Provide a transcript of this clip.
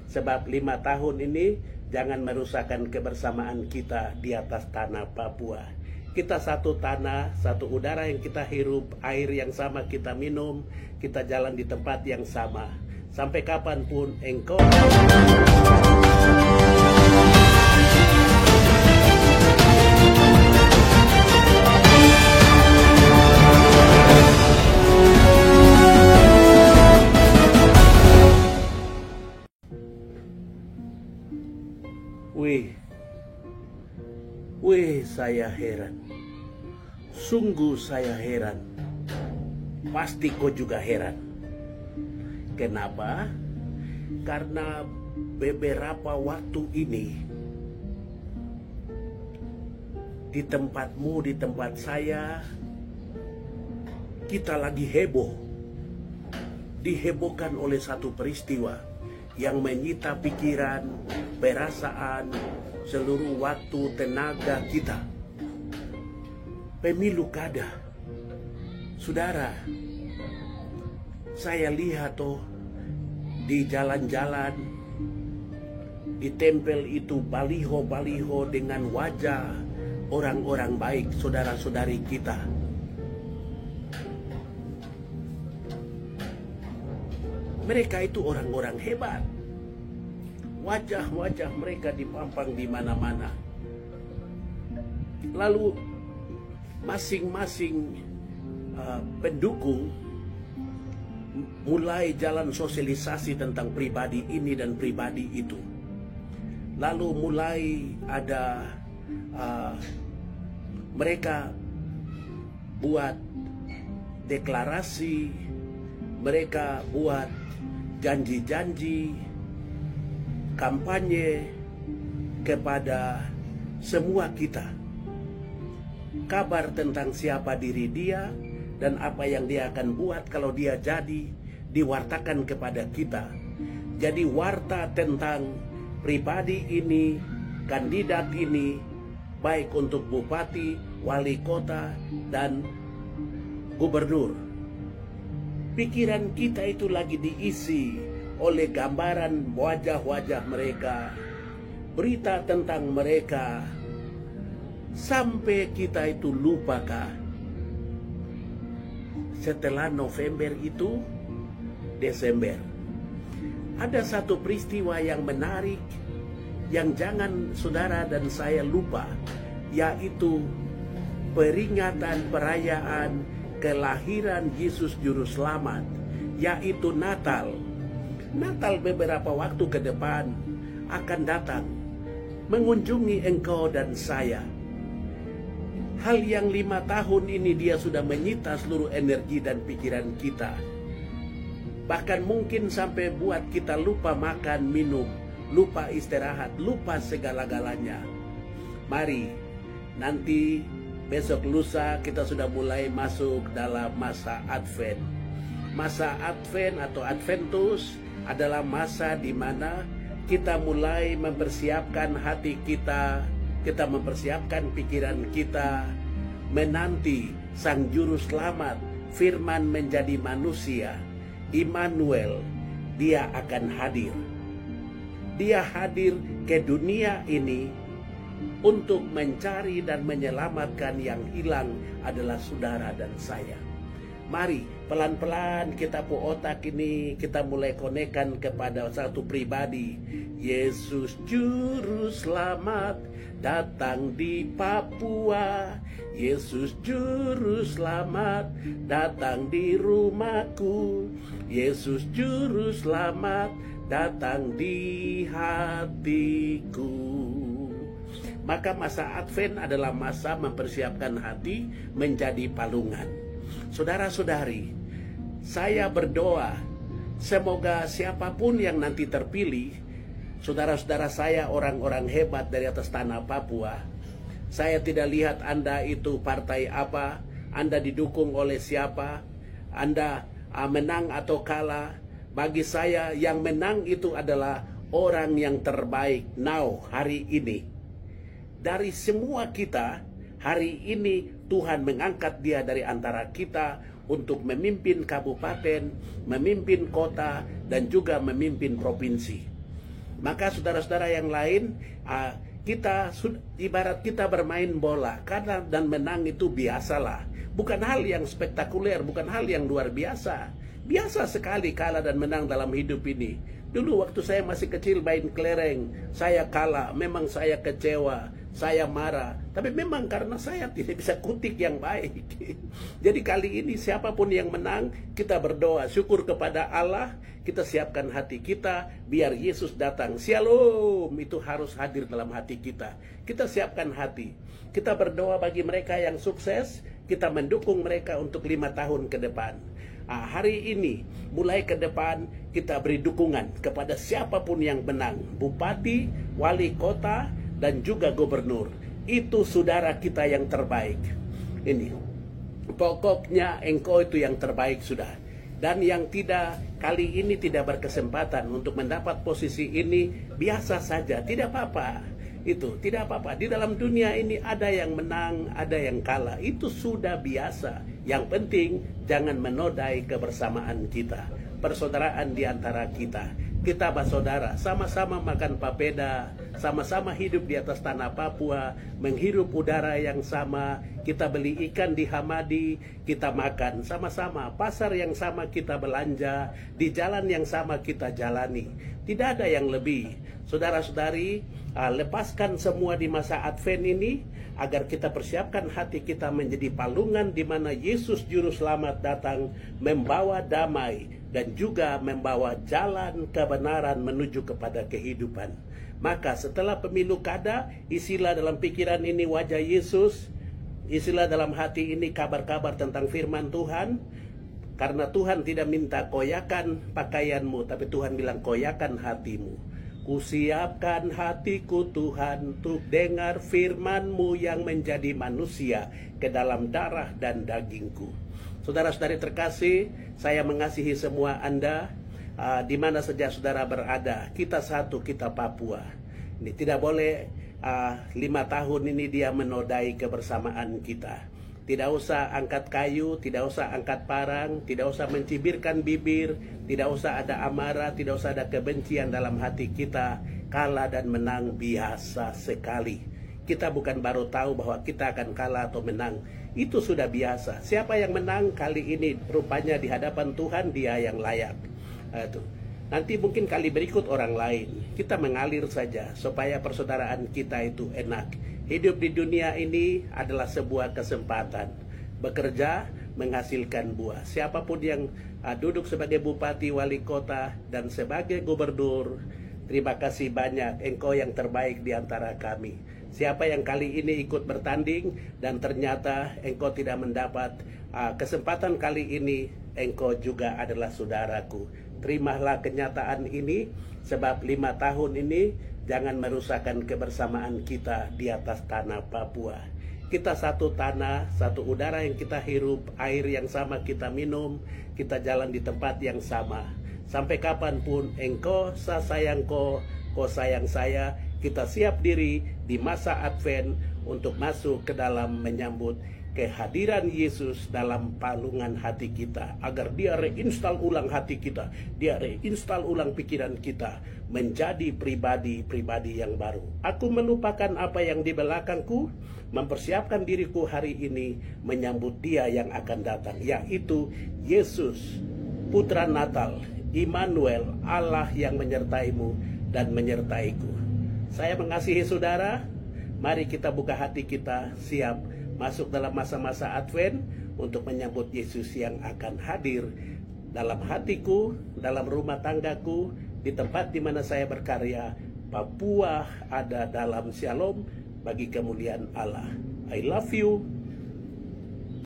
Sebab 5 tahun ini jangan merusakkan kebersamaan kita di atas tanah Papua. Kita satu tanah, satu udara yang kita hirup, air yang sama kita minum, kita jalan di tempat yang sama. Sampai kapanpun engkau Wih, saya heran. Sungguh saya heran. Pasti kau juga heran. Kenapa? Karena beberapa waktu ini di tempatmu, di tempat saya, kita lagi heboh. Dihebohkan oleh satu peristiwa yang menyita pikiran, perasaan, seluruh waktu, tenaga kita. Pemilu kada. Saudara, saya lihat di jalan-jalan, ditempel itu baliho-baliho dengan wajah orang-orang baik, saudara-saudari kita. Mereka itu orang-orang hebat. Wajah-wajah mereka dipampang di mana-mana. Lalu masing-masing pendukung mulai jalan sosialisasi tentang pribadi ini dan pribadi itu. Lalu mulai ada mereka buat deklarasi, mereka buat janji-janji, kampanye kepada semua kita. Kabar tentang siapa diri dia dan apa yang dia akan buat kalau dia jadi, diwartakan kepada kita. Jadi warta tentang pribadi ini, kandidat ini, baik untuk bupati, wali kota, dan gubernur. Pikiran kita itu lagi diisi oleh gambaran wajah-wajah mereka, berita tentang mereka, sampai kita itu lupakah setelah November itu Desember. Ada satu peristiwa yang menarik yang jangan saudara dan saya lupa, yaitu peringatan perayaan kelahiran Yesus Juru Selamat, yaitu Natal. Natal beberapa waktu ke depan akan datang mengunjungi engkau dan saya. Hal yang 5 tahun ini dia sudah menyita seluruh energi dan pikiran kita. Bahkan mungkin sampai buat kita lupa makan, minum, lupa istirahat, lupa segala-galanya. Mari, nanti besok lusa kita sudah mulai masuk dalam masa Advent. Masa Advent atau Adventus adalah masa di mana kita mulai mempersiapkan hati kita, kita mempersiapkan pikiran kita, menanti Sang Juru Selamat, firman menjadi manusia, Immanuel, dia akan hadir. Dia hadir ke dunia ini untuk mencari dan menyelamatkan yang hilang adalah saudara dan saya. Mari pelan-pelan kita otak ini kita mulai konekkan kepada satu pribadi. Yesus Juru Selamat datang di Papua. Yesus Juru Selamat datang di rumahku. Yesus Juru Selamat datang di hatiku. Maka masa Advent adalah masa mempersiapkan hati menjadi palungan. Saudara-saudari, saya berdoa semoga siapapun yang nanti terpilih, saudara-saudara saya orang-orang hebat dari atas tanah Papua. Saya tidak lihat Anda itu partai apa, Anda didukung oleh siapa, Anda menang atau kalah. Bagi saya yang menang itu adalah orang yang terbaik hari ini. Dari semua kita, hari ini Tuhan mengangkat dia dari antara kita untuk memimpin kabupaten, memimpin kota, dan juga memimpin provinsi. Maka saudara-saudara yang lain, ibarat kita bermain bola, kalah dan menang itu biasalah. Bukan hal yang spektakuler, bukan hal yang luar biasa. Biasa sekali kalah dan menang dalam hidup ini. Dulu waktu saya masih kecil main kelereng, saya kalah, memang saya kecewa, saya marah. Tapi memang karena saya tidak bisa kutik yang baik. Jadi kali ini siapapun yang menang, kita berdoa, syukur kepada Allah, kita siapkan hati kita, biar Yesus datang. Shalom, itu harus hadir dalam hati kita. Kita siapkan hati. Kita berdoa bagi mereka yang sukses, kita mendukung mereka untuk 5 tahun ke depan. Hari ini, mulai ke depan, kita beri dukungan kepada siapapun yang menang. Bupati, wali kota, dan juga gubernur. Itu saudara kita yang terbaik. Ini, pokoknya engkau itu yang terbaik sudah. Dan yang kali ini tidak berkesempatan untuk mendapat posisi ini, biasa saja, tidak apa-apa. Itu tidak apa-apa. Di dalam dunia ini ada yang menang, ada yang kalah. Itu sudah biasa. Yang penting jangan menodai kebersamaan kita, persaudaraan di antara kita. Kita bersaudara, sama-sama makan papeda, sama-sama hidup di atas tanah Papua, menghirup udara yang sama. Kita beli ikan di Hamadi, kita makan sama-sama. Pasar yang sama kita belanja, di jalan yang sama kita jalani. Tidak ada yang lebih. Saudara-saudari, lepaskan semua di masa Advent ini, agar kita persiapkan hati kita menjadi palungan di mana Yesus Juru Selamat datang membawa damai dan juga membawa jalan kebenaran menuju kepada kehidupan. Maka setelah pemilu kada, isilah dalam pikiran ini wajah Yesus, isilah dalam hati ini kabar-kabar tentang firman Tuhan, karena Tuhan tidak minta koyakan pakaianmu, tapi Tuhan bilang koyakan hatimu. Kusiapkan hatiku Tuhan untuk dengar firman-Mu yang menjadi manusia ke dalam darah dan dagingku. Saudara-saudari terkasih, saya mengasihi semua Anda di mana saja saudara berada. Kita satu, kita Papua. Ini tidak boleh 5 tahun ini dia menodai kebersamaan kita. Tidak usah angkat kayu, tidak usah angkat parang, tidak usah mencibirkan bibir, tidak usah ada amarah, tidak usah ada kebencian dalam hati kita. Kalah dan menang biasa sekali. Kita bukan baru tahu bahwa kita akan kalah atau menang. Itu sudah biasa. Siapa yang menang kali ini rupanya di hadapan Tuhan dia yang layak. Nanti mungkin kali berikut orang lain. Kita mengalir saja supaya persaudaraan kita itu enak. Hidup di dunia ini adalah sebuah kesempatan. Bekerja, menghasilkan buah. Siapapun yang duduk sebagai bupati, wali kota, dan sebagai gubernur, terima kasih banyak. Engkau yang terbaik di antara kami. Siapa yang kali ini ikut bertanding dan ternyata engkau tidak mendapat kesempatan kali ini, engkau juga adalah saudaraku. Terimalah kenyataan ini, sebab 5 tahun ini jangan merusakkan kebersamaan kita di atas tanah Papua. Kita satu tanah, satu udara yang kita hirup, air yang sama kita minum, kita jalan di tempat yang sama. Sampai kapanpun engkau sayang kau sayang saya, kita siap diri di masa Advent untuk masuk ke dalam menyambut kehadiran Yesus dalam palungan hati kita, agar dia reinstal ulang hati kita, dia reinstal ulang pikiran kita menjadi pribadi-pribadi yang baru. Aku melupakan apa yang di belakangku, mempersiapkan diriku hari ini menyambut dia yang akan datang, yaitu Yesus, Putra Natal, Immanuel, Allah yang menyertaimu dan menyertaiku. Saya mengasihi saudara, mari kita buka hati kita, siap masuk dalam masa-masa Advent untuk menyambut Yesus yang akan hadir dalam hatiku, dalam rumah tanggaku, di tempat di mana saya berkarya. Papua ada dalam shalom bagi kemuliaan Allah. I love you.